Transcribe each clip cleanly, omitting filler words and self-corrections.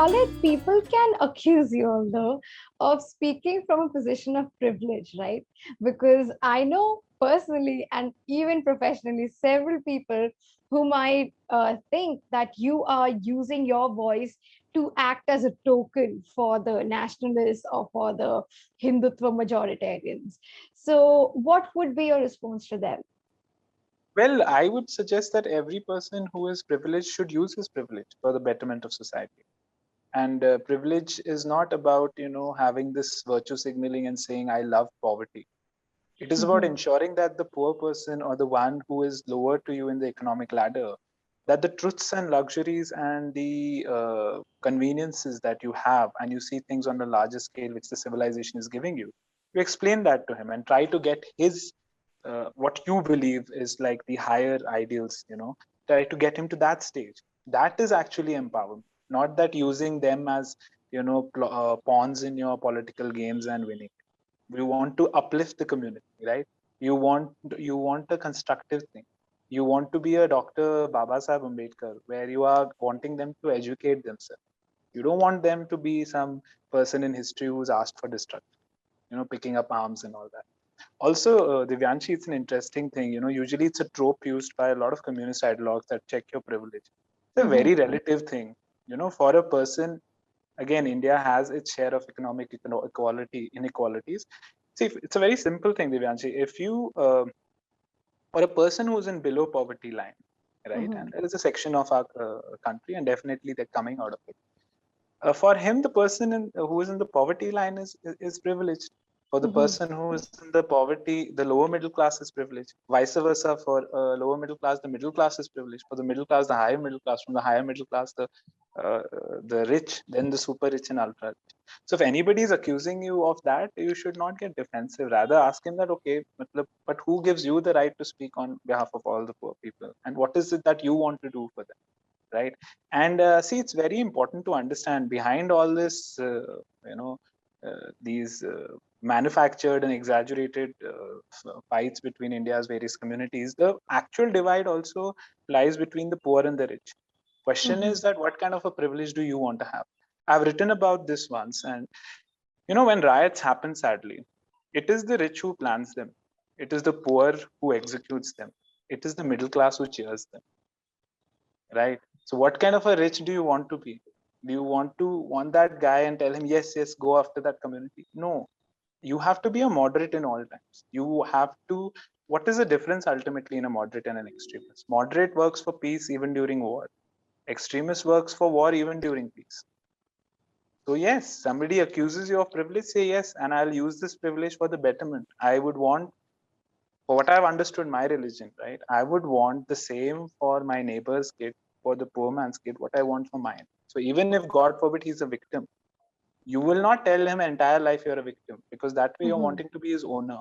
Khalid, people can accuse you, although, of speaking from a position of privilege, right? Because I know personally and even professionally several people who might think that you are using your voice to act as a token for the nationalists or for the Hindutva majoritarians. So, what would be your response to them? Well, I would suggest that every person who is privileged should use his privilege for the betterment of society. And privilege is not about, having this virtue signaling and saying, I love poverty. It is about Mhm. ensuring that the poor person or the one who is lower to you in the economic ladder, that the truths and luxuries and the conveniences that you have, and you see things on a larger scale which the civilization is giving you, you explain that to him and try to get his what you believe is like the higher ideals, try to get him to that stage. That is actually empowerment, not that using them as pawns in your political games and winning. You want to uplift the community, right? You want a constructive thing. You want to be a Dr. Baba Sahib Ambedkar, where you are wanting them to educate themselves. You don't want them to be some person in history who's asked for destruction, picking up arms and all that. Also, Divyanshi, it's an interesting thing. Usually it's a trope used by a lot of communist ideologues that check your privilege. It's a very Mhm. relative thing. For a person, again, India has its share of economic inequalities. See, it's a very simple thing, Divyanshi. If you, for a person who's in below poverty line, right, Mhm. and there is a section of our country, and definitely they're coming out of it. For him, the person who is in the poverty line is privileged. For the Mhm. person who is in the poverty, the lower middle class is privileged. Vice versa, for lower middle class is privileged. For the middle class, the higher middle class. From the higher middle class, uh, the rich, then the super rich and ultra rich. So if anybody is accusing you of that, you should not get defensive. Rather, ask him that, okay, but who gives you the right to speak on behalf of all the poor people, and what is it that you want to do for them? Right. And see, it's very important to understand behind all this these manufactured and exaggerated fights between India's various communities, the actual divide also lies between the poor and the rich. Question Mhm. is that what kind of a privilege do you want to have? I've written about this once, and when riots happen, sadly, it is the rich who plans them, it is the poor who executes them, it is the middle class who cheers them, right? So what kind of a rich do you want to be? Do you want that guy and tell him, yes, yes, go after that community? No. You have to be a moderate in all times. You have to. What is the difference ultimately in a moderate and an extremist? Moderate works for peace even during war. Extremist works for war even during peace. So yes, somebody accuses you of privilege, say yes, and I'll use this privilege for the betterment. I would want, for what I've understood my religion, right? I would want the same for my neighbor's kid, for the poor man's kid, what I want for mine. So even if God forbid he's a victim, you will not tell him entire life you're a victim, because that way you're Mhm. wanting to be his owner.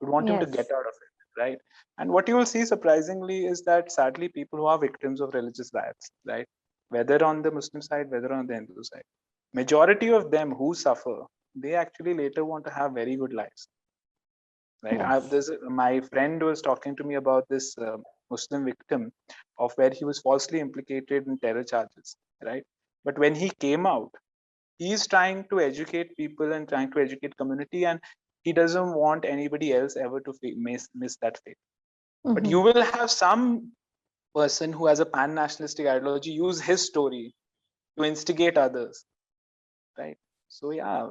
You want him to get Yes. out of it, right? And what you will see surprisingly is that sadly people who are victims of religious riots, right? Whether on the Muslim side, whether on the Hindu side, majority of them who suffer, they actually later want to have very good lives, right? Yes. My friend was talking to me about this Muslim victim of where he was falsely implicated in terror charges, right? But when he came out, he's trying to educate people and trying to educate community, and he doesn't want anybody else ever to miss that fate. But you Mhm. will have some person who has a pan-nationalistic ideology use his story to instigate others, right? So yeah,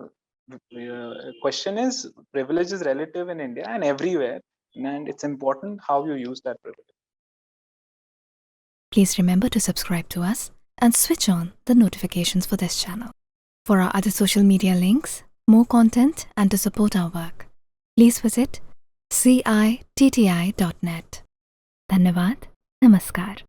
question is, privilege is relative in India and everywhere, and it's important how you use that privilege. Please remember to subscribe to us and switch on the notifications for this channel. For our other social media links, more content, and to support our work, please visit citti.net. Dhanyavad. Namaskar.